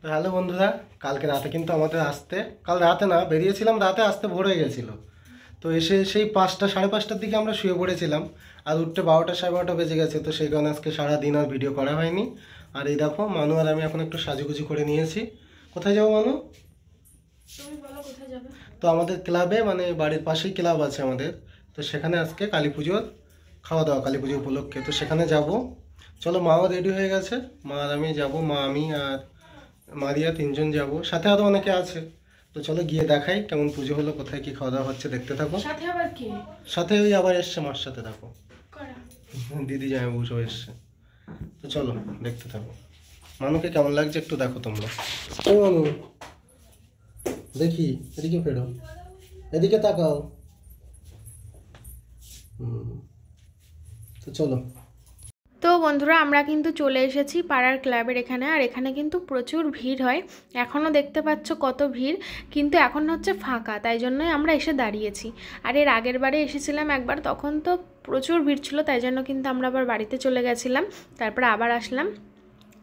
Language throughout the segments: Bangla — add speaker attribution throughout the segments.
Speaker 1: তো হ্যালো বন্ধুরা, কালকে রাতে কিন্তু আমাদের আসতে, কাল রাতে না বেরিয়েছিলাম, রাতে আসতে ভোর হয়ে গেছিলো। তো এসে সেই 5টা সাড়ে 5টার দিকে আমরা শুয়ে পড়েছিলাম, আর উঠতে 12টা সাড়ে 12টা বেজে গেছে। তো সেই কারণে আজকে সারাদিন আর ভিডিও করা হয়নি। আর এই দেখো, মানু আর আমি এখন একটু সাজুগুজু করে নিয়েছি। কোথায় যাবো মানু? তো আমাদের ক্লাবে, মানে বাড়ির পাশেই ক্লাব আছে আমাদের, তো সেখানে আজকে কালী পুজোর খাওয়া দাওয়া, কালী পুজো উপলক্ষে। তো সেখানে যাব। চলো, মাও রেডি হয়ে গেছে, মা আর আমি যাবো, মা আমি আর মারিয়া 3জন যাব, সাথে আরো অনেকে আছে। তো চলো গিয়ে দেখাই কেমন পুজো হলো, কোথায় কি খাওয়া দাওয়া হচ্ছে, দেখতে থাকো।
Speaker 2: সাথে আবার কি?
Speaker 1: সাথে ওই আবার এসছে, মার সাথে দেখো দিদি যায় বসে এসছে। তো চলো দেখতে থাকো। মানুকে কেমন লাগছে একটু দেখো তোমরা। ওই মানু, দেখি এদিকে ফেরো, এদিকে তাকাও। তো চলো।
Speaker 2: তো বন্ধুরা, আমরা কিন্তু চলে এসেছি পাড়ার ক্লাবের এখানে। আর এখানে কিন্তু প্রচুর ভিড় হয়, এখনও দেখতে পাচ্ছ কত ভিড়, কিন্তু এখন হচ্ছে ফাঁকা, তাই জন্যই আমরা এসে দাঁড়িয়েছি। আর এর আগের বারে এসেছিলাম একবার, তখন তো প্রচুর ভিড় ছিল, তাই জন্য কিন্তু আমরা আবার বাড়িতে চলে গেছিলাম, তারপরে আবার আসলাম।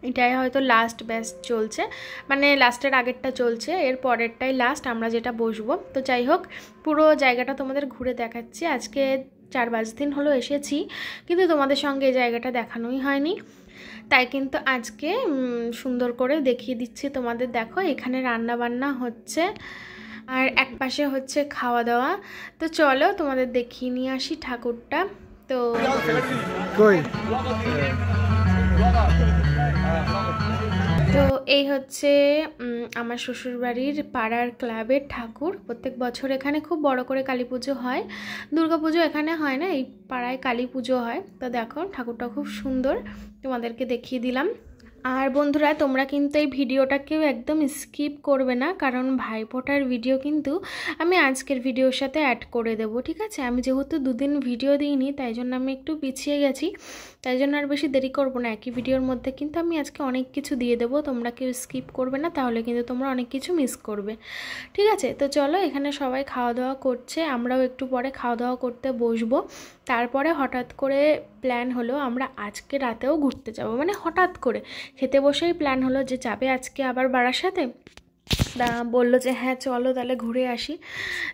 Speaker 2: এটাই হয়তো লাস্ট ব্যাচ চলছে, মানে লাস্টের আগেরটা চলছে, এর পরেরটাই লাস্ট আমরা যেটা বসবো। তো যাই হোক, পুরো জায়গাটা তোমাদের ঘুরে দেখাচ্ছি। আজকে 4-5 দিন হলো এসেছি, কিন্তু তোমাদের সঙ্গে এই জায়গাটা দেখানোই হয়নি, তাই কিন্তু আজকে সুন্দর করে দেখিয়ে দিচ্ছি তোমাদের। দেখো, এখানে রান্না বান্না হচ্ছে আর এক পাশে হচ্ছে খাওয়া দাওয়া। তো চলো তোমাদের দেখিয়ে নিয়ে আসি ঠাকুরটা। তো তো এই হচ্ছে আমার শ্বশুরবাড়ির পাড়ার ক্লাবের ঠাকুর। প্রত্যেক বছর এখানে খুব বড় করে কালী পুজো হয়, দুর্গা পুজো এখানে হয় না, এই পাড়ায় কালী পুজো হয়। তো দেখো ঠাকুরটা খুব সুন্দর, তোমাদেরকে দেখিয়ে দিলাম। আর বন্ধুরা, তোমরা কিন্তু এই ভিডিওটাকেও একদম স্কিপ করবে না, কারণ ভাইফোঁটার ভিডিও কিন্তু আমি আজকের ভিডিওর সাথে অ্যাড করে দেবো, ঠিক আছে? আমি যেহেতু 2 দিন ভিডিও দিইনি, তাই জন্য আমি একটু পিছিয়ে গেছি, তাই জন্য আর বেশি দেরি করবো না। একই ভিডিওর মধ্যে কিন্তু আমি আজকে অনেক কিছু দিয়ে দেবো, তোমরা কেউ স্কিপ করবে না, তাহলে কিন্তু তোমরা অনেক কিছু মিস করবে, ঠিক আছে? তো চলো, এখানে সবাই খাওয়া দাওয়া করছে, আমরাও একটু পরে খাওয়া দাওয়া করতে বসবো। তারপরে হঠাৎ করে প্ল্যান হলো আমরা আজকে রাতেও ঘুরতে যাব, মানে হঠাৎ করে খেতে বসেই প্ল্যান হলো যে যাবে আজকে আবার বারাসাতে। বললো যে হ্যাঁ চলো তাহলে ঘুরে আসি।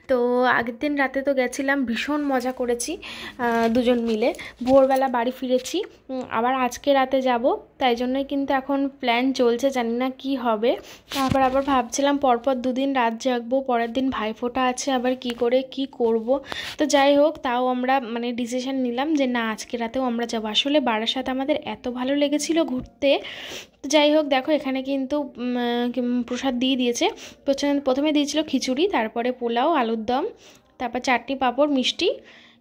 Speaker 2: তো আগের দিন রাতে তো গেছিলাম, ভীষণ মজা করেছি 2জন মিলে, ভোরবেলা বাড়ি ফিরেছি। আবার আজকে রাতে যাব, তাই জন্যই কিন্তু এখন প্ল্যান চলছে, জানি না কি হবে। তারপর আবার ভাবছিলাম পরপর 2 দিন রাত জাগবো, পরের দিন ভাইফোঁটা আছে, আবার কি করে কি করব। তো যাই হোক, তাও আমরা মানে ডিসিশন নিলাম যে না, আজকে রাতেও আমরা যাবো। আসলে বারাসাত আমাদের এত ভালো লেগেছিল ঘুরতে। তো যাই হোক, দেখো এখানে কিন্তু প্রসাদ দিয়ে দিয়েছে। প্রথমে দিয়েছিল খিচুড়ি, তারপরে পোলাও, আলুর দম, তারপর চাটনি, পাঁপড়, মিষ্টি,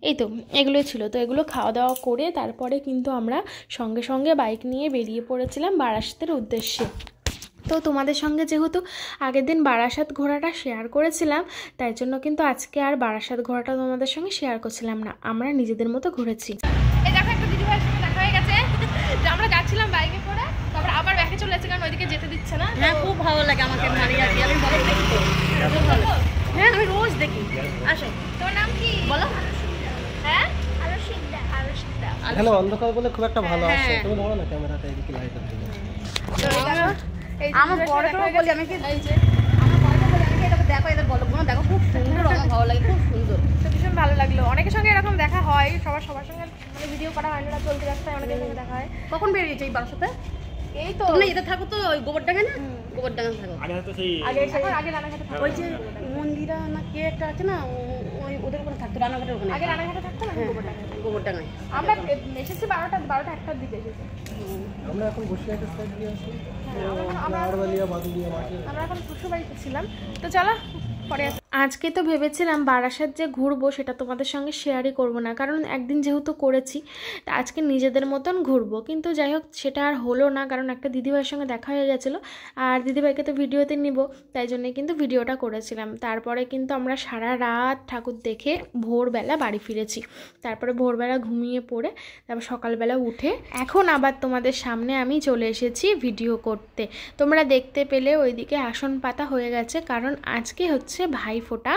Speaker 2: এই তো এগুলোই ছিল। তো এগুলো খাওয়া দাওয়া করে তারপরে কিন্তু আমরা সঙ্গে সঙ্গে বাইক নিয়ে বেরিয়ে পড়েছিলাম বারাসাতের উদ্দেশ্যে। তো তোমাদের সঙ্গে যেহেতু আগের দিন বারাসাত ঘোরাটা শেয়ার করেছিলাম, তাই জন্য কিন্তু আজকে আর বারাসাত ঘোরাটা তোমাদের সঙ্গে শেয়ার করছিলাম না, আমরা নিজেদের মতো ঘুরেছি। এই দেখো, একটা দিদিভাইয়ের সঙ্গে দেখা হয়ে গেছে, যে আমরা যাচ্ছিলাম বাইকে করে, তারপর আবার ব্যাকে চলে যাচ্ছে, কারণ ওইদিকে যেতে দিচ্ছে না।
Speaker 3: হ্যাঁ, খুব ভালো লাগে আমাকে মারিয়া দিয়ে, আমি বলো দেখি তো। হ্যাঁ, আমি রোজ দেখি। আসো,
Speaker 2: তোর নাম কি
Speaker 3: বলো।
Speaker 2: হ্যাঁ, আরশিদা।
Speaker 1: এখানে অন্ধকার বলে খুব একটা ভালো আসে, তুমি ধরো না ক্যামেরাটা এদিকে লাইটের দিকে।
Speaker 3: আমার বড়কে বলি আমি কি, এই যে আমার বড়কে বলি আমি কি, এটা দেখো, এদের বলো গুলো দেখো, খুব সুন্দর, আমার ভালো লাগে, খুব সুন্দর।
Speaker 2: তো ভীষণ ভালো লাগলো। অনেকের সঙ্গে এরকম দেখা হয়, সবার সঙ্গে মানে ভিডিও করা হয় না, চলতে রাস্তায় অনেকের সঙ্গে দেখা হয়।
Speaker 3: কখন বেরিয়েছে এই বারাসাতে?
Speaker 2: এই তো
Speaker 3: তোমরা এতে থাকো তো, ওই গোবরডাঙ্গা না, গোবরডাঙ্গা থাকো।
Speaker 2: আগে রানাঘাটে থাকতো,
Speaker 3: ওই যে মন্দিরা না কে একটা আছে না, ওই ওদের ওখানে থাকতো, রানাঘাটের ওখানে।
Speaker 2: আগে রানাঘাটে থাকতো না,
Speaker 3: গোবরডাঙ্গায়
Speaker 2: আমরা এসেছি 12টা 1টার দিকে এসেছি।
Speaker 1: আমরা এখন বসিরহাটের সাইড দিয়ে আছি, আরবালিয়া, বাদুলিয়া মাঠে।
Speaker 2: আমরা এখন শ্বশুরবাড়িতে ছিলাম। তো চলো পরে আজকে তো ভেবেছিলাম বারাসাত যে ঘুরবো সেটা তোমাদের সঙ্গে শেয়ারই করব না, কারণ একদিন যেহেতু করেছি, তা আজকে নিজেদের মতন ঘুরবো। কিন্তু যাই হোক, সেটা আর হলো না, কারণ একটা দিদিভাইয়ের সঙ্গে দেখা হয়ে গেছিলো, আর দিদিভাইকে তো ভিডিওতে নিব, তাই জন্যই কিন্তু ভিডিওটা করেছিলাম। তারপরে কিন্তু আমরা সারা রাত ঠাকুর দেখে ভোরবেলা বাড়ি ফিরেছি। তারপরে ভোরবেলা ঘুমিয়ে পড়ে তারপর সকালবেলা উঠে এখন আবার তোমাদের সামনে আমি চলে এসেছি ভিডিও করতে। তোমরা দেখতে পেলে ওইদিকে আসন পাতা হয়ে গেছে, কারণ আজকে হচ্ছে ভাই ভাইফোঁটা,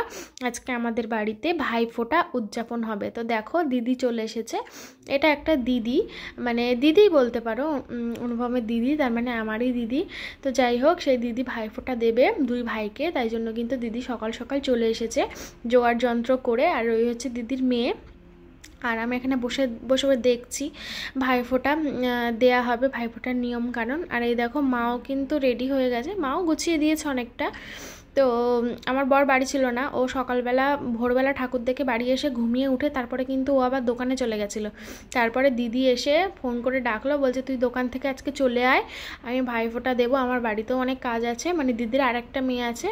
Speaker 2: আজকে আমাদের বাড়িতে ভাইফোঁটা উদযাপন হবে। তো দেখো দিদি চলে এসেছে, এটা একটা দিদি, মানে দিদি বলতে পারো, অনুপমের দিদি, তার মানে আমারই দিদি। তো যাই হোক, সেই দিদি ভাইফোঁটা দেবে 2 ভাইকে, তাই জন্য কিন্তু দিদি সকাল সকাল চলে এসেছে জোগাড় যন্ত্র করে। আর ওই হচ্ছে দিদির মেয়ে, আর আমি এখানে বসে বসে দেখছি ভাইফোঁটা দেয়া হবে, ভাইফোঁটার নিয়ম কানুন। আর এই দেখো মাও কিন্তু রেডি হয়ে গেছে, মাও গুছিয়ে দিয়েছে অনেকটা। তো আমার বর বাড়ি ছিল না, ও সকালবেলা ভোরবেলা ঠাকুর দেখে বাড়ি এসে ঘুমিয়ে উঠে তারপরে কিন্তু ও আবার দোকানে চলে গেছিলো। তারপরে দিদি এসে ফোন করে ডাকলো, বলছে তুই দোকান থেকে আজকে চলে আয়, আমি ভাইফোঁটা দেবো, আমার বাড়িতেও অনেক কাজ আছে। মানে দিদির আর একটা মেয়ে আছে,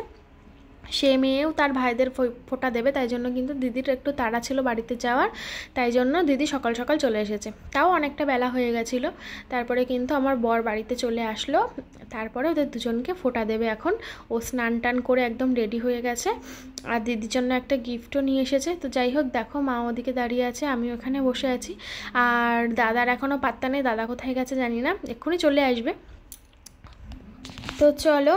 Speaker 2: সে মেয়েও তার ভাইদের ফোঁটা দেবে, তাই জন্য কিন্তু দিদির একটু তাড়া ছিল বাড়িতে যাওয়ার, তাই জন্য দিদি সকাল সকাল চলে এসেছে। তাও অনেকটা বেলা হয়ে গেছিলো। তারপরে কিন্তু আমার বর বাড়িতে চলে আসলো, তারপরে ওদের দুজনকে ফোঁটা দেবে এখন। ও স্নান টান করে একদম রেডি হয়ে গেছে, আর দিদির জন্য একটা গিফটও নিয়ে এসেছে। তো যাই হোক, দেখো মা ওদিকে দাঁড়িয়ে আছে, আমি ওখানে বসে আছি। আর দাদার এখনও পাত্তা নেই, দাদা কোথায় গেছে জানি না, এক্ষুনি চলে আসবে। তো চলো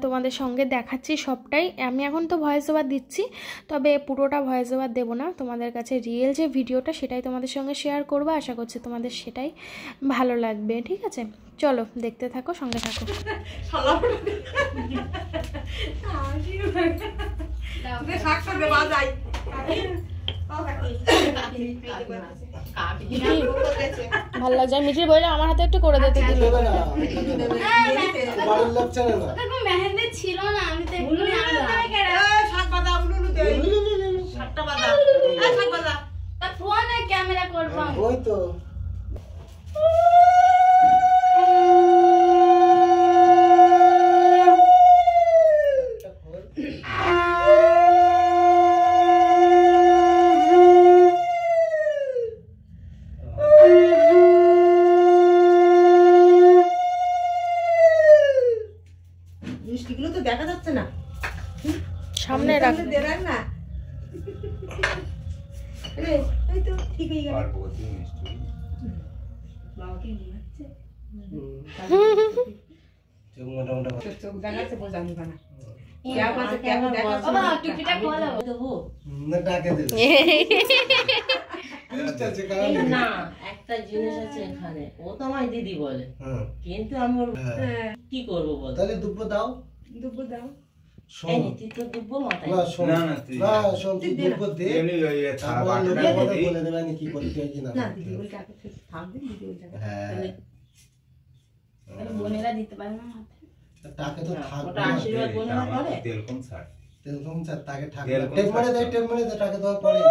Speaker 2: তোমাদের সঙ্গে দেখাচ্ছি সবটাই। আমি এখন তো ভয়েস ওভার দিচ্ছি, তবে পুরোটা ভয়েস ওভার দেবো না, তোমাদের কাছে রিয়েল যে ভিডিওটা সেটাই তোমাদের সঙ্গে শেয়ার করবো। আশা করছি তোমাদের সেটাই ভালো লাগবে, ঠিক আছে? চলো দেখতে থাকো, সঙ্গে থাকো। ভালো লাগছে, মিঠির বইলে আমার হাতে একটু করে দিতে দিল।
Speaker 3: মেহেন্দি ছিল না, আমি তো ফোনে ক্যামেরা করবো
Speaker 1: ওই তো
Speaker 4: মিষ্টিগুলো তো দেখা যাচ্ছে না,
Speaker 2: সামনে রাখ
Speaker 4: না রে, এই তো ঠিক হয়ে গেল। বাবাকে নিয়ে যাচ্ছে, চোখ দেখাচ্ছে, বোঝানি বানা
Speaker 5: না একটা জিনিস আছে এখানে, ও তো আমার দিদি বলে, কিন্তু আমি ওর কি করবো বল?
Speaker 1: তাহলে দুব্বো দাও,
Speaker 4: দুব্বো দাও।
Speaker 5: এই নে, তুই তো দুব্বো মাথায়
Speaker 1: না শোন, না শোন, তুই দুব্বো দে, তারপর লোকে বলে দেবে আমি কি করতে হয় কি না।
Speaker 4: না দিদি ওই টাকা থাকবে, দিদি ওই টাকা
Speaker 1: হ্যাঁ,
Speaker 3: বোনেরা দিতে পারে না
Speaker 1: টাকা তো থাকবে
Speaker 5: ওটা আশীর্বাদ বোনেরা করে।
Speaker 1: তেল কম ছাড়, তাকে থাকবে টেক মানে দেয়, টেক মানে দেয়, টাকা দেওয়ার পরে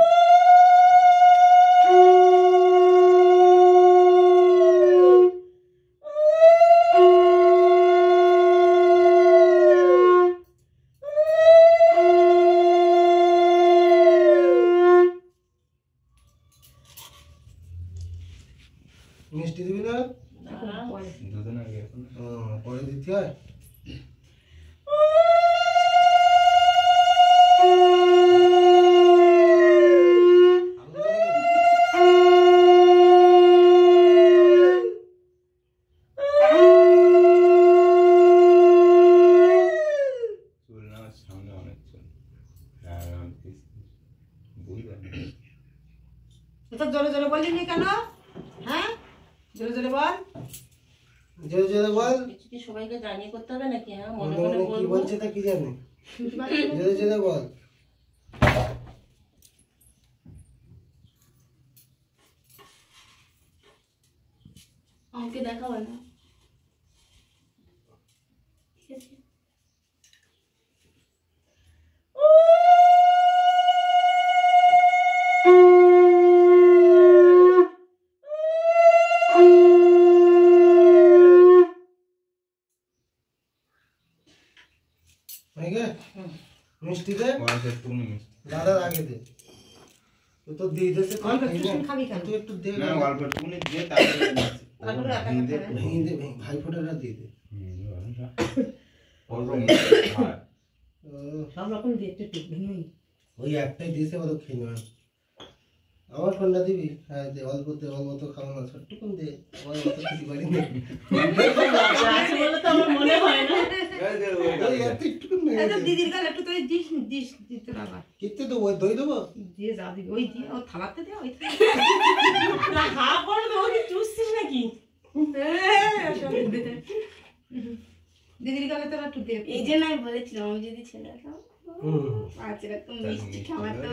Speaker 1: মিষ্টি দিবি না, পরে দিতে হয়।
Speaker 4: জোরে জোরে বললি নি কেন? হ্যাঁ জোরে জোরে বল,
Speaker 1: জোরে জোরে বল,
Speaker 5: কিছু কি সবাইকে জানিয়ে করতে হবে নাকি? হ্যাঁ মনে
Speaker 1: মনে
Speaker 5: মনে
Speaker 1: মনে কি
Speaker 5: বলবো।
Speaker 1: বলছে তা কি জানি, জোরে জোরে বল।
Speaker 3: আমাকে দেখাবো না, ঠিক আছে?
Speaker 1: মিষ্টি দে, দাদার আগে দে, তুই তো দিয়ে দেছে,
Speaker 4: খাবি কেন?
Speaker 1: তুই একটু দে, ভেঙে দে, ভাই ফোটাটা দিয়ে দে।
Speaker 4: সব রকম দিয়ে একটু ভেঙে,
Speaker 1: ওই একটাই দিয়েছে, ওরা খেয়ে নেবেন। আমার কোনটা দিবি? হ্যাঁ দে, অল্প দে, অল্প তো খাবো না, ছোট্টুকুন দে, আমার অত খেতে পারি না।
Speaker 5: আছে বলে তো আমার মনে হয় না।
Speaker 4: দিদির গালে একটু তুই দিস দিতে আবার
Speaker 1: কিতে তো ওই দই দেবো
Speaker 4: দিয়ে যা দিবি ওই দিয়ে ও থালাতে দে ওই
Speaker 5: না হা করে তো ওকে চুষছিস নাকি?
Speaker 4: দিদির গালে তো একটু দে
Speaker 3: এই যে নাই বলেছিলাম আমি যদি ছেলে খাও আচ্ছা তুমি মিষ্টি খাওয়াতো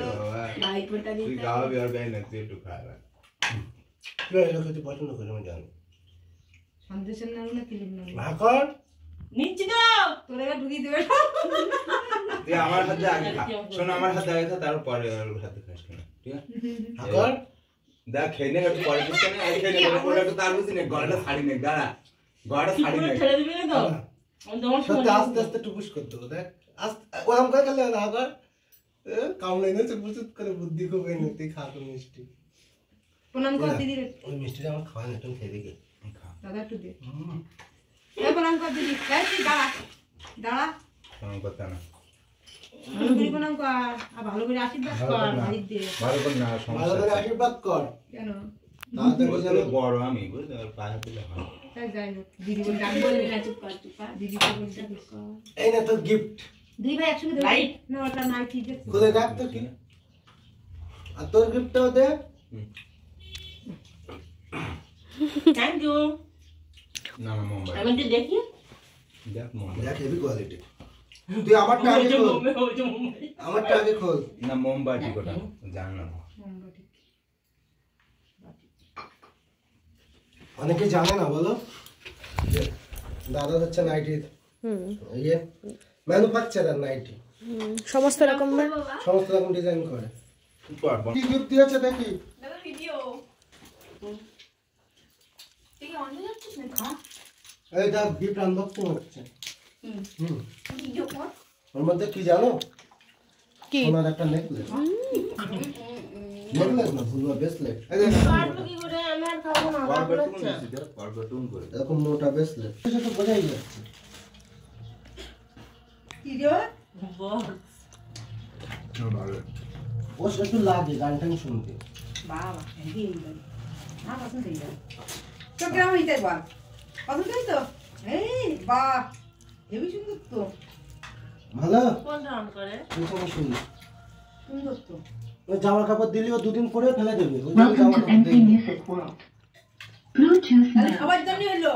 Speaker 3: ভাই ফোঁটা
Speaker 6: তুই
Speaker 3: দিতে
Speaker 6: খাওয়াবি আর গাই না তুই একটু খাওয়া
Speaker 1: খেতে পছন্দ করি আমি জানি
Speaker 4: সন্দেশের নাম না কিলিম নাম
Speaker 1: ভাকর
Speaker 5: নিচ্ছি তো।
Speaker 4: তোর এবার ঢুকিয়ে দেবে
Speaker 6: তুই আমার হাতে আগে খা শোন আমার হাতে আগে খা তারপরে ওর হাতে খাস কেন ঠিক আছে
Speaker 1: ভাকর
Speaker 6: দেখ খেয়ে নে একটু পরে দিস কেন আগে খেয়ে নে ওটা একটু তার বুঝি নে গলাটা ছাড়ি নে দাঁড়া গলাটা ছাড়ি নে
Speaker 5: ছেড়ে দিবি না তো? আমি তোমার
Speaker 1: সত্যি আস্তে আস্তে টুকুস করতে হবে দেখ আস্তে ওরকম করে খেলে না ভাকর কামড়ে এনেছে বুঝুত করে বুদ্ধি খুব এনে তুই খা তো মিষ্টি
Speaker 4: প্রণাম কর দিদির
Speaker 1: ওই মিষ্টিটা আমার খাওয়া না তুমি খেয়ে দেখি
Speaker 4: দাদা একটু দে এই প্রণাম কর দিদি এই তুই দাঁড়া দাঁড়া
Speaker 6: কোনো কথা না
Speaker 4: ভালো করে প্রণাম কর আর ভালো করে আশীর্বাদ কর ভাইয়ের দে
Speaker 6: ভালো করে না
Speaker 1: ভালো করে
Speaker 6: সমস্যা
Speaker 1: আশীর্বাদ কর
Speaker 4: কেন
Speaker 1: তাড়াতাড়ি যেন
Speaker 6: বড় আমি বুঝলি আর পায়ে দিলে হয়
Speaker 4: তাই যাই হোক দিদি বলে ডাক
Speaker 3: বলবি না চুপ কর
Speaker 4: দিদি তো বলে ডাক
Speaker 1: এই না তোর গিফট
Speaker 4: দুই ভাই একসঙ্গে দেবো
Speaker 5: লাইট?
Speaker 4: না ওটা নাই ঠিক আছে
Speaker 1: খুলে রাখ তো কি আর তোর গিফটটাও দে
Speaker 5: থ্যাংক ইউ।
Speaker 6: না না মোমবাতি
Speaker 5: আমি একটু দেখি।
Speaker 6: দেখ মোমবাতি
Speaker 1: দেখ হেভি কোয়ালিটি তুই আমারটা আগে খোল আমারটা আগে খোল
Speaker 6: না মোমবাতি কোটা জান না
Speaker 1: অনেকে জানে না বলো দাদা হচ্ছে নাইটি ইয়ে ম্যানুফ্যাকচারার নাইটি
Speaker 2: সমস্ত রকম
Speaker 1: সমস্ত রকম ডিজাইন করে
Speaker 6: পারবো
Speaker 1: কি গিফট দিয়েছে দেখি
Speaker 3: দাদা ভিডিও তুই কি অন্য যাচ্ছিস না খা
Speaker 1: এই দেখ গিফট আনবক্সিং হচ্ছে
Speaker 3: ভিডিও কর
Speaker 1: ওর মধ্যে কি জানো
Speaker 2: কি
Speaker 1: সোনার একটা নেকলেস নেকলেস না ফুলবা ব্রেসলেট এই দেখ
Speaker 5: পারবো কি করে? আমি আর খাবো না। আমার
Speaker 6: পারবো
Speaker 5: হচ্ছে।
Speaker 6: দেখ পারবো টুন করে
Speaker 1: এরকম মোটা ব্রেসলেট সেটা তো বোঝাই যাচ্ছে
Speaker 4: কি রে
Speaker 5: বল।
Speaker 6: ভালো
Speaker 1: ও একটু লাগে গান টান শুনতে
Speaker 4: বাবা হেভি না পছন্দ হয়ে যায় তো কেমন হইতে বল পছন্দ হইতো এই বাহ হেভি সুন্দর তো
Speaker 1: ভালো
Speaker 5: কোন রাউন্ড করে?
Speaker 1: পেছনে শুনি
Speaker 4: সুন্দর তো
Speaker 1: ওই জামা কাপড় দিলি ও দুদিন পরে ফেলে দেবে ওই জন্য জামা কাপড় দেয়নি।
Speaker 4: তাহলে সবার জন্য হলো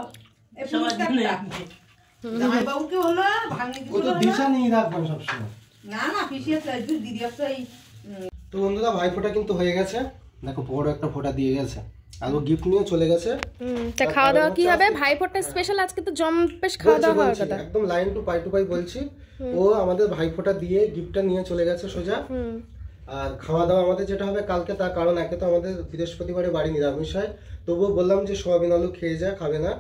Speaker 4: এই
Speaker 5: সবার জন্য
Speaker 4: পুরস্কারটা জামাই বাবুকে হলো ভাঙনি
Speaker 1: ও তো দিশা নিয়ে রাখবেন সবসময়
Speaker 4: না না পিসি আছে দিদি আছে এই
Speaker 1: তো বন্ধুরা ভাইফোঁটা কিন্তু হয়ে গেছে দেখো বড় একটা ফোঁটা দিয়ে গেছে আর ও গিফট নিয়ে চলে গেছে
Speaker 2: তা খাওয়া দাওয়া কি হবে ভাইফোঁটা স্পেশাল আজকে তো জম্পেশ খাওয়া দাওয়া হওয়ার
Speaker 1: বলছি,
Speaker 2: কথা
Speaker 1: একদম লাইন টু পাই বলছি ও আমাদের ভাইফোঁটা দিয়ে গিফটটা নিয়ে চলে গেছে সোজা আর খাওয়া দাওয়া আমাদের যেটা হবে কালকে তার কারণ একে তো আমাদের বৃহস্পতিবারে বাড়ি নিরামিষ হয় তবুও বললাম যে সোয়াবিন আলু খেয়ে যা খাবে না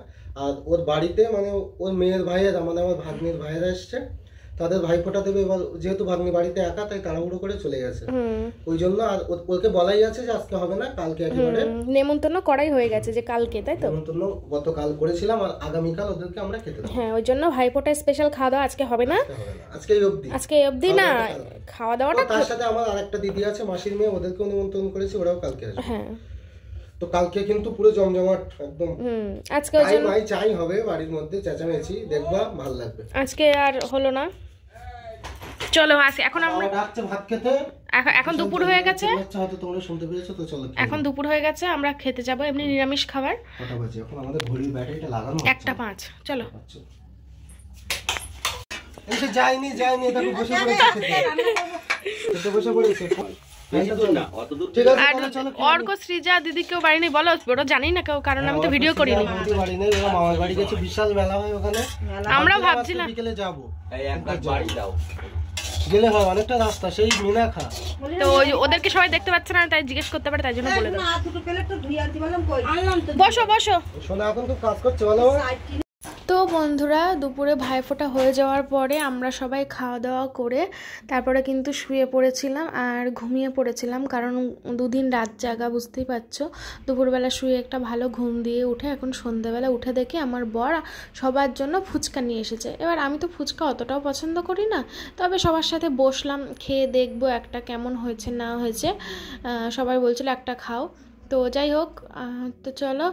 Speaker 1: আর ওর বাড়িতে মানে ওর মেয়ের ভাইয়েরা মানে আমার ভাগ্নির ভাইয়েরা এসছে তাদের ভাইফোঁটা দেবে এবার যেহেতু ভাগ্নি বাড়িতে একা তাই তাড়াহুড়ো করে চলে গেছে ওই জন্য আর ওকে বলাই আছে যে আজকে হবে না কালকে একেবারে
Speaker 2: নেমন্তন্ন করাই হয়ে গেছে যে কালকে তাই তো
Speaker 1: নেমন্তন্ন গতকাল করেছিলাম আর আগামীকাল ওদেরকে আমরা খেতে দেবো
Speaker 2: হ্যাঁ ওই জন্য ভাইফোঁটা স্পেশাল খাওয়া দাওয়া আজকে হবে না
Speaker 1: হবে না আজকে এই অবধি
Speaker 2: আজকে এই অবধি না খাওয়া দাওয়াটা
Speaker 1: তার সাথে আমার আরেকটা দিদি আছে মাসির মেয়ে ওদেরকেও নিমন্ত্রণ করেছি ওরাও কালকে আসবে
Speaker 2: হ্যাঁ
Speaker 1: তো কালকে কিন্তু পুরো জমজমাট একদম
Speaker 2: আজকে ওই জন্য
Speaker 1: চাই হবে বাড়ির মধ্যে চেঁচামেচি দেখবা ভালো লাগবে
Speaker 2: আজকে আর হলো না চলো আসি এখন আমরা
Speaker 1: আমার ডাকছে ভাত খেতে
Speaker 2: এখন দুপুর হয়ে গেছে
Speaker 1: আচ্ছা হয়তো তোমরা শুনতে পেরেছো তো চলো খেয়ে
Speaker 2: এখন দুপুর হয়ে গেছে আমরা খেতে যাব এমনি নিরামিষ খাবার
Speaker 1: নাও। কটা বাজে এখন আমাদের ঘড়ির ব্যাটারিটা লাগানো হচ্ছে।
Speaker 2: 1:05 চলো
Speaker 1: আচ্ছা এই তো যাইনি দেখো বসে পড়েছে খেতে বসে পড়েছে ঠিক আছে
Speaker 2: আর
Speaker 1: তাহলে চলো
Speaker 2: অর্ক সৃজা দিদি কেউ বাড়ি নেই বলো ওরা জানি না কেউ কারণ আমি তো ভিডিও করিনি
Speaker 1: আমাদের বাড়ি নেই ওরা মামার বাড়ি গেছে বিশাল মেলা হয় ওখানে
Speaker 2: আমরা
Speaker 1: আজকে
Speaker 2: ভাবছিলাম
Speaker 1: বিকেলে যাবো গেলে হয় অনেকটা রাস্তা সেই মিনাখা
Speaker 2: তো ওদেরকে সবাই দেখতে পাচ্ছে না তাই জিজ্ঞেস করতে পারে তাই জন্য বলে দাও
Speaker 4: না দুটো প্লেট তো ধুই আনতে বললাম কই
Speaker 3: আনলাম তো
Speaker 2: বসো বসো
Speaker 1: শোনা এখন তো কাজ করছে বলো
Speaker 2: তো বন্ধুরা দুপুরে ভাইফোঁটা হয়ে যাওয়ার পরে আমরা সবাই খাওয়া দাওয়া করে তারপরে কিন্তু শুয়ে পড়েছিলাম আর ঘুমিয়ে পড়েছিলাম কারণ দুদিন রাত জাগা বুঝতেই পারছো দুপুরবেলা শুয়ে একটা ভালো ঘুম দিয়ে উঠে এখন সন্ধ্যাবেলা উঠে দেখি আমার বর সবার জন্য ফুচকা নিয়ে এসেছে এবার আমি তো ফুচকা অতটাও পছন্দ করি না তবে সবার সাথে বসলাম খেয়ে দেখবো একটা কেমন হয়েছে না হয়েছে সবাই বলছিল একটা খাও তো যাই হোক তো চলো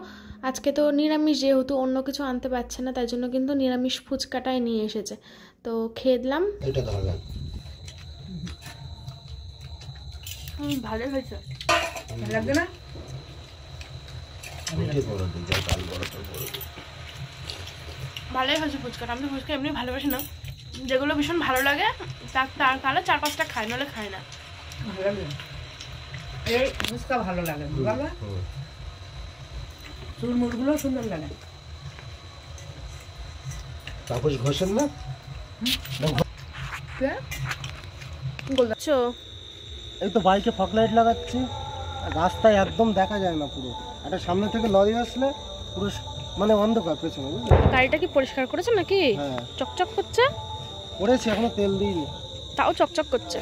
Speaker 2: আজকে তো নিরামিষ, যেহেতু অন্য কিছু আনতে পারছে না, তাই জন্য কিন্তু নিরামিষ ফুচকাটাই নিয়ে এসেছে। তো খেয়ে দিলাম।
Speaker 1: এটা ধরা যাক।
Speaker 2: ভালোই হয়েছে।
Speaker 4: ভালো লাগবে না?
Speaker 2: ভালোই হয়েছে ফুচকাটা। আমি ফুচকা এমনি ভালোবাসি না, যেগুলো ভীষণ ভালো লাগে তাহলে 4-5টা খাই, নাহলে খাই না।
Speaker 4: ভালো লাগবে এই ফুচকা ভালো লাগে বাবা, চুরমুরগুলো সুন্দর লাগে।
Speaker 1: তারপর ঘষেন না এই তো বাইকে ফগ লাইট লাগাচ্ছি, রাস্তায় একদম দেখা যায় না পুরো। একটা সামনে থেকে লরি আসলে পুরো মানে অন্ধকার পেছনে।
Speaker 2: গাড়িটা কি পরিষ্কার করেছে নাকি?
Speaker 1: হ্যাঁ
Speaker 2: চকচক করছে।
Speaker 1: করেছি, এখনো তেল দিইনি,
Speaker 2: তাও চকচক করছে।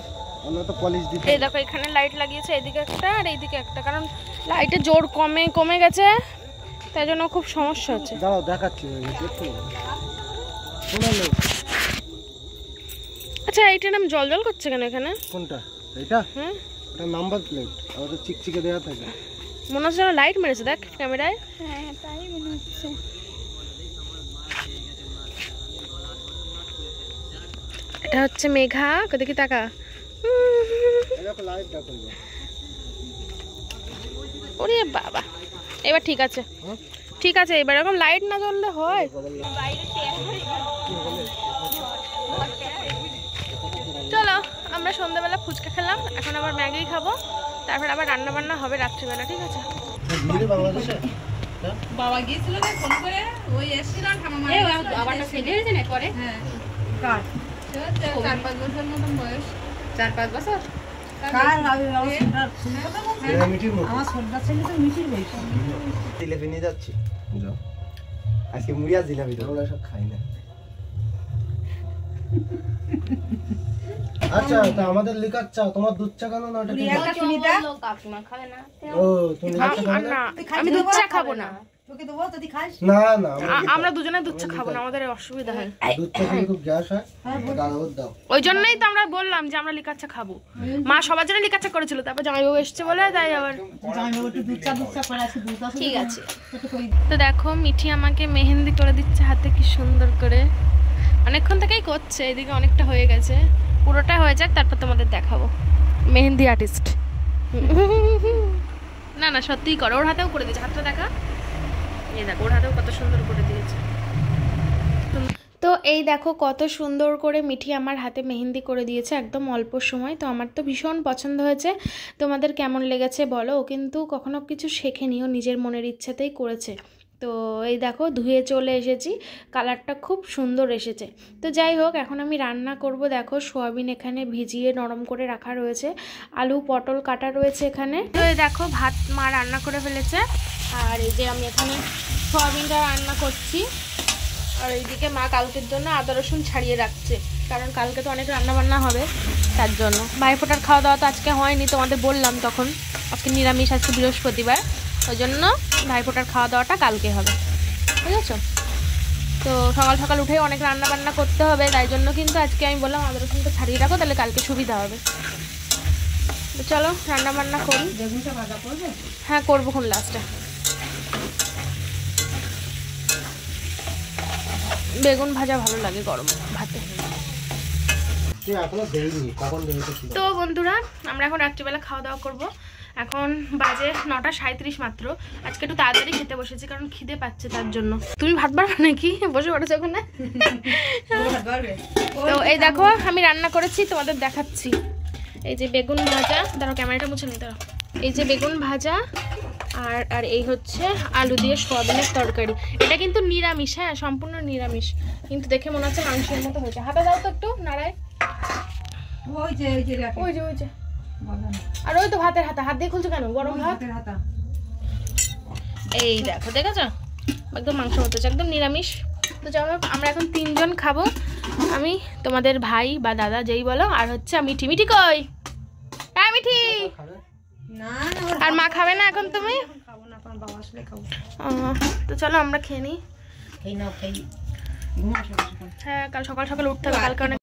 Speaker 1: আমরা তো পলিশ দিতে।
Speaker 2: এই দেখো এখানে লাইট লাগিয়েছে, এদিকে একটা আর এইদিকে একটা, কারণ লাইটের জোর কমে গেছে, তাই জন্য খুব সমস্যা হচ্ছে।
Speaker 1: দাঁড়াও দেখাচ্ছি একটু।
Speaker 2: আচ্ছা এইটার নাম জল জল করছে কেন এখানে?
Speaker 1: কোনটা? এটা?
Speaker 2: হ্যাঁ
Speaker 1: এটা নাম্বার প্লেট, আর ওটা চিকচিকে দেওয়া থাকে।
Speaker 2: মনে হচ্ছে লাইট মেরেছে, দেখ ক্যামেরায়। হ্যাঁ তাই মনে হচ্ছে। এটা হচ্ছে মেঘা, দেখি টাকা।
Speaker 1: লাইট দেখো
Speaker 2: ওরে বাবা, এবার ঠিক আছে, ঠিক আছে। এবার এরকম লাইট না জ্বললে হয়? চলো আমরা সন্ধ্যাবেলা ফুচকা খেলাম, এখন আবার ম্যাগি খাবো, তারপর আবার রান্না বান্না হবে রাত্রিবেলা, ঠিক আছে?
Speaker 1: বাংলাদেশে
Speaker 4: বাবা গিয়েছিল না ফোন করে, ওই এসেছিল ঠাম্মা
Speaker 3: আবারটা ফেলে দিয়েছে না পরে।
Speaker 4: হ্যাঁ কার
Speaker 3: 4-5 বছর মতন বয়স। 4-5 বছর।
Speaker 4: কার
Speaker 1: মিটির মতো
Speaker 4: আমার ছোটদা ছেলে তো মিষ্টির বয়স।
Speaker 6: জিলাপি নিয়ে যাচ্ছি আজকে, মুড়ি আর জিলাপি তো
Speaker 1: আমরা সব খাই না। আচ্ছা তা আমাদের লিকার চা, তোমার দুধ চা কেন না? ওটা কি?
Speaker 4: একটা সুনিতা
Speaker 3: কাকিমা খাবে না।
Speaker 1: ও তুমি লিকার চা খাবে না?
Speaker 2: আমি দুধ চা খাবো না।
Speaker 4: তোকে দেবো যদি খাস।
Speaker 1: না না
Speaker 2: আমরা দুজনে দুধ চা খাবো না, আমাদের অসুবিধা হয়।
Speaker 1: দুধ চা খেলে খুব গ্যাস হয়। দাও দাও।
Speaker 2: ওই জন্যই তো আমরা বললাম যে আমরা লিকার চা খাবো। মা সবার জন্য লিকার চা করেছিল, তারপর জামাইবাবু এসছে বলে তাই আবার।
Speaker 4: জামাইবাবু একটু দুধ চা করে আছে, দুধ আছে।
Speaker 2: ঠিক আছে। তো দেখো মিঠি আমাকে মেহেন্দি করে দিচ্ছে হাতে, কি সুন্দর করে। অনেকক্ষণ থেকেই করছে, এদিকে অনেকটা হয়ে গেছে, পুরোটা হয়ে যাক তারপর তোমাদের দেখাবো। মেহেন্দি আর্টিস্ট। না না সত্যিই করে, ওর হাতেও করে দিয়েছে, হাতটা দেখা। এই দেখো ওর হাতেও কত সুন্দর করে দিয়েছে। তো এই দেখো কত সুন্দর করে মিঠি আমার হাতে মেহেন্দি করে দিয়েছে একদম অল্প সময়। তো আমার তো ভীষণ পছন্দ হয়েছে, তোমাদের কেমন লেগেছে বলো। ও কিন্তু কখনো কিছু শেখেনি, ও নিজের মনের ইচ্ছাতেই করেছে। তো এই দেখো ধুয়ে চলে এসেছি, কালারটা খুব সুন্দর এসেছে। তো যাই হোক এখন আমি রান্না করব। দেখো সোয়াবিন এখানে ভিজিয়ে নরম করে রাখা রয়েছে, আলু পটল কাটা রয়েছে এখানে। তো এই দেখো ভাত মা রান্না করে ফেলেছে, আর এই যে আমি এখানে সোয়াবিনটা রান্না করছি। আর এইদিকে মা কালকের জন্য আদা রসুন ছাড়িয়ে রাখছে, কারণ কালকে তো অনেক রান্না বান্না হবে, তার জন্য। ভাইফোঁটার খাওয়া দাওয়া তো আজকে হয়নি, তোমাদের বললাম তখন আজকে নিরামিষ, আজকে বৃহস্পতিবার, ওই জন্য ভাইফোঁটার খাওয়া দাওয়াটা কালকে হবে, বুঝেছো? তো সকাল সকাল উঠে অনেক রান্না বান্না করতে হবে, তাই জন্য কিন্তু আজকে আমি বললাম আদা রসুনটা ছাড়িয়ে রাখো, তাহলে কালকে সুবিধা হবে। তো চলো রান্না বান্না করি।
Speaker 4: বেগুনটা ভাজা করবে?
Speaker 2: হ্যাঁ করবো খুন লাস্টে। বেগুন ভাজা ভালো লাগে গরম ভাতে। তো বন্ধুরা আমরা এখন রাত্রিবেলা খাওয়া দাওয়া করবো। এখন বাজে 9:37 মাত্র। আজকে একটু তাড়াতাড়ি খেতে বসেছি, কারণ খিদে পাচ্ছে তার জন্য। তুমি ভাত বাড়বে নাকি? বসে পড়েছো ওখানে? তো এই দেখো আমি রান্না করেছি, তোমাদের দেখাচ্ছি। এই যে বেগুন ভাজা, দাঁড়াও ক্যামেরাটা মুছে নিই, দাঁড়াও। এই যে বেগুন ভাজা, আর এই হচ্ছে আলু দিয়ে সোয়াবিনের তরকারি। এটা কিন্তু নিরামিষ, হ্যাঁ সম্পূর্ণ নিরামিষ, কিন্তু দেখে মনে হচ্ছে মাংসের মতো হয়েছে। হাতে দাও তো একটু নাড়ায়।
Speaker 4: ওই যে ওই যে
Speaker 2: ওই যে ওই যে, আর ওই তো ভাতের হাতা, হাত দিয়ে খুলছো কেন? গরম ভাত। এই দেখো দেখেছো একদম মাংস মতো, একদম নিরামিষ। তো যাই হোক আমরা এখন 3 জন খাবো, আমি, তোমাদের ভাই বা দাদা যেই বলো, আর হচ্ছে মিঠি। মিঠি কই? হ্যাঁ মিঠি।
Speaker 4: না
Speaker 2: আর মা খাবে না এখন? তুমি
Speaker 4: খাবো না, এখন বাবা আসলে খাবো।
Speaker 2: তো চলো আমরা খেয়ে নিই।
Speaker 4: খেয়ে নাও, খেয়ে ঘুমাও।
Speaker 2: হ্যাঁ কাল সকাল সকাল উঠতে হবে, কালকে অনেক